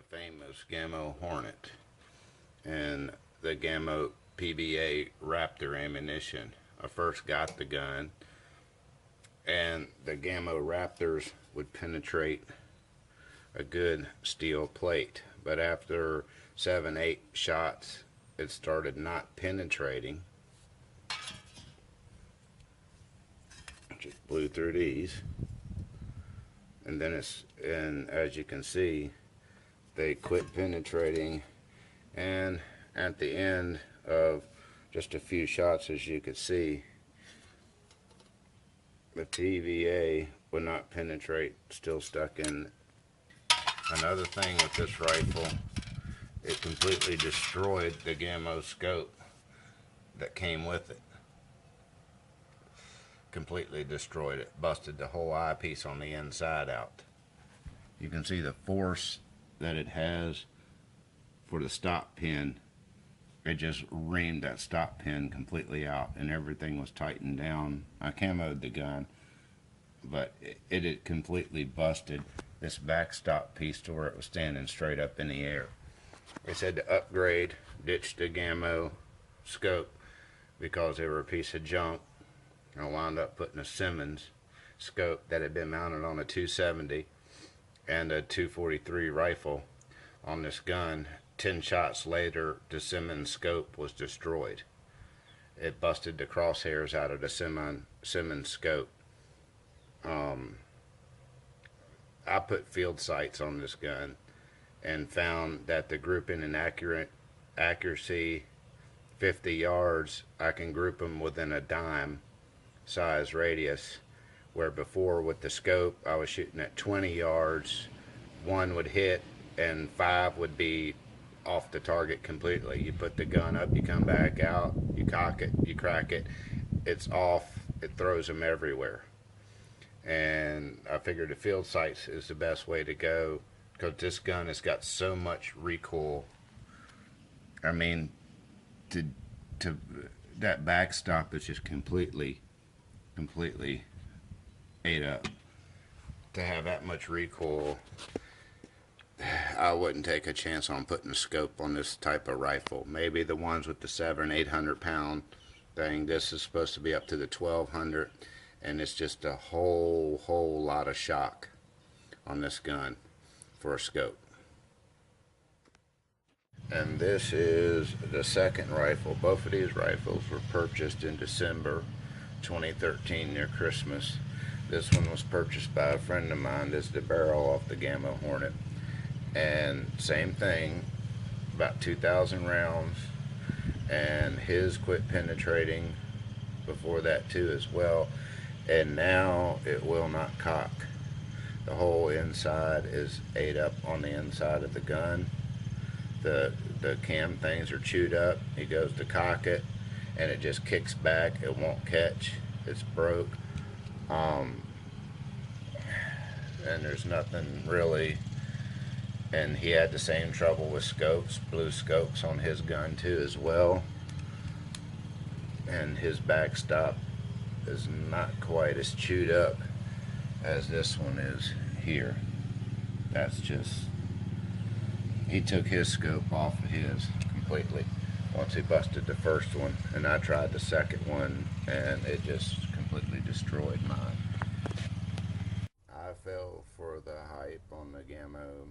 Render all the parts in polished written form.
famous Gammo Hornet and the Gammo PBA Raptor ammunition. I first got the gun, and the Gammo Raptors would penetrate a good steel plate, but after 7, 8 shots, it started not penetrating. Just blew through these, and then and as you can see, they quit penetrating, and at the end of just a few shots, as you could see, the TVA would not penetrate, still stuck in. Another thing with this rifle, it completely destroyed the Gammo scope that came with it. Completely destroyed it, busted the whole eyepiece on the inside out. You can see the force that it has for the stop pin. It just reamed that stop pin completely out, and everything was tightened down. I camoed the gun, but it had completely busted this backstop piece to where it was standing straight up in the air. They said to upgrade, ditch the Gammo scope because they were a piece of junk. I wound up putting a Simmons scope that had been mounted on a 270 and a 243 rifle on this gun. 10 shots later, the Simmons scope was destroyed. It busted the crosshairs out of the Simmons scope. I put field sights on this gun and found that the grouping and accuracy 50 yards, I can group them within a dime size radius, where before with the scope I was shooting at 20 yards, one would hit and 5 would be off the target completely. You put the gun up, you come back out, you cock it, you crack it, it's off, it throws them everywhere. And I figured the field sights is the best way to go, because this gun has got so much recoil. I mean, to that backstop is just completely ate up. To have that much recoil, I wouldn't take a chance on putting a scope on this type of rifle. Maybe the ones with the 700-800 pound thing. This is supposed to be up to the 1200, and it's just a whole lot of shock on this gun for a scope. And this is the second rifle. Both of these rifles were purchased in December 2013 near Christmas. This one was purchased by a friend of mine. This is the barrel off the Gammo Hornet, and same thing, about 2,000 rounds, and his quit penetrating before that too as well, and now it will not cock. The whole inside is ate up on the inside of the gun. The cam things are chewed up. He goes to cock it and it just kicks back. It won't catch. It's broke. And there's nothing really. And he had the same trouble with scopes, blue scopes on his gun too as well. And his backstop is not quite as chewed up as this one is here. That's just, he took his scope off of his completely once he busted the first one, and I tried the second one and it just completely destroyed mine. I fell for the hype on the Gammo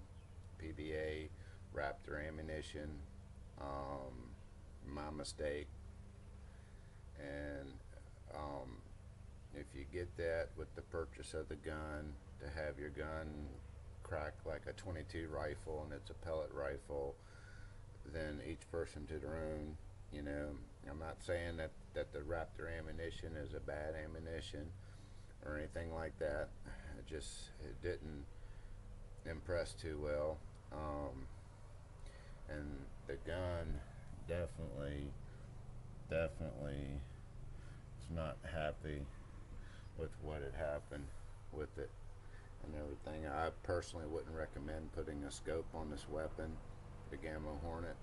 PBA Raptor ammunition. My mistake. And if you get that with the purchase of the gun, to have your gun crack like a 22 rifle and it's a pellet rifle, then each person to their own. You know, I'm not saying that the Raptor ammunition is a bad ammunition or anything like that. It didn't impress too well. And the gun definitely is not happy with what had happened with it and everything. I personally wouldn't recommend putting a scope on this weapon, the Gammo Hornet.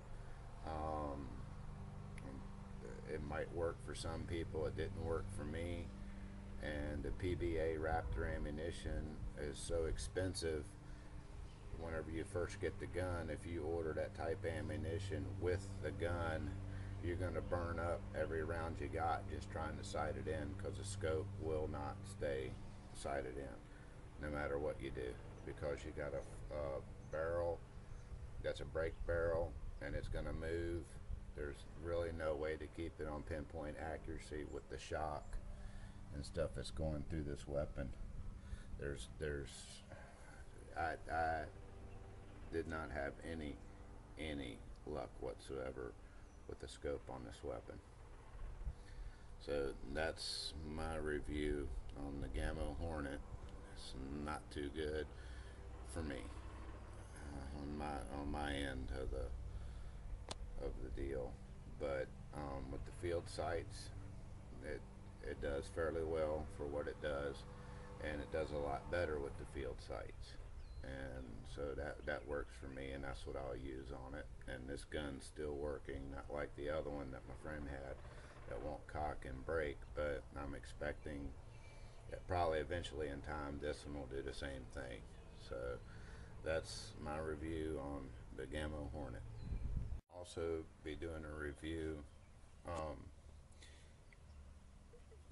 It might work for some people. It didn't work for me. And the PBA Raptor ammunition is so expensive whenever you first get the gun, if you order that type ammunition with the gun, you're going to burn up every round you got just trying to sight it in, because the scope will not stay sighted in no matter what you do, because you got a barrel that's a break barrel and it's going to move. There's really no way to keep it on pinpoint accuracy with the shock and stuff that's going through this weapon. I did not have any luck whatsoever with the scope on this weapon. So that's my review on the Gammo Hornet. It's not too good for me on my end of the deal, but with the field sights, it does fairly well for what it does, and it does a lot better with the field sights, and so that works for me, and that's what I'll use on it. And this gun's still working, not like the other one that my friend had that won't cock and break, but I'm expecting that probably eventually in time this one will do the same thing. So that's my review on the Gammo Hornet. Also be doing a review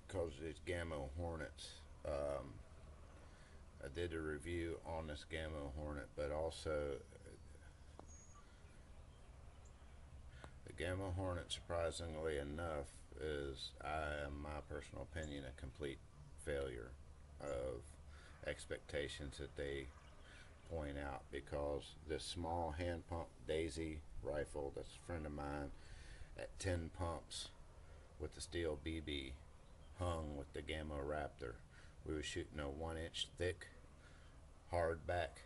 because it's Gammo Hornets. I did a review on this Gammo Hornet, but also the Gammo Hornet, surprisingly enough, is, in my personal opinion, a complete failure of expectations that they point out, because this small hand pump Daisy rifle that's a friend of mine at 10 pumps with the steel BB hung with the Gammo Raptor. We were shooting a 1-inch thick hardback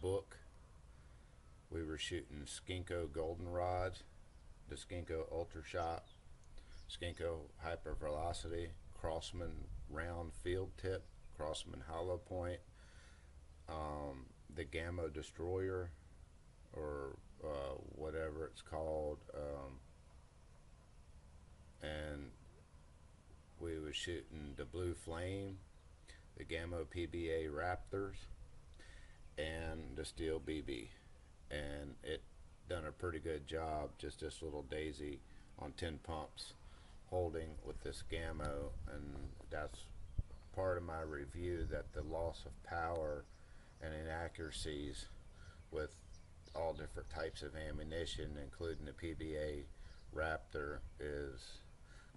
book. We were shooting Skinko goldenrods, the Skinko Ultra Shot, Skinko Hyper Velocity, Crossman round field tip, Crossman hollow point, the Gammo Destroyer, or whatever it's called, and we was shooting the Blue Flame, the Gammo PBA Raptors, and the Steel BB, and it done a pretty good job, just this little Daisy on 10 pumps holding with this Gammo. And that's part of my review, that the loss of power and inaccuracies with all different types of ammunition, including the PBA Raptor, is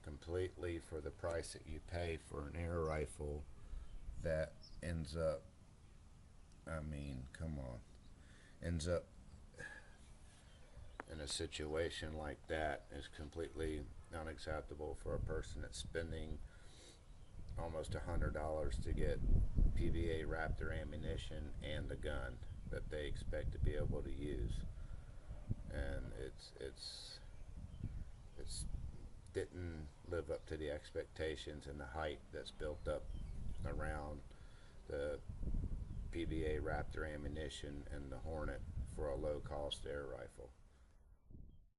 completely for the price that you pay for an air rifle that ends up, I mean, come on, ends up in a situation like that is completely unacceptable for a person that's spending almost $100 to get PBA Raptor ammunition and the gun that they expect to be able to use. And it's didn't live up to the expectations and the hype that's built up around the PBA Raptor ammunition and the Hornet for a low cost air rifle.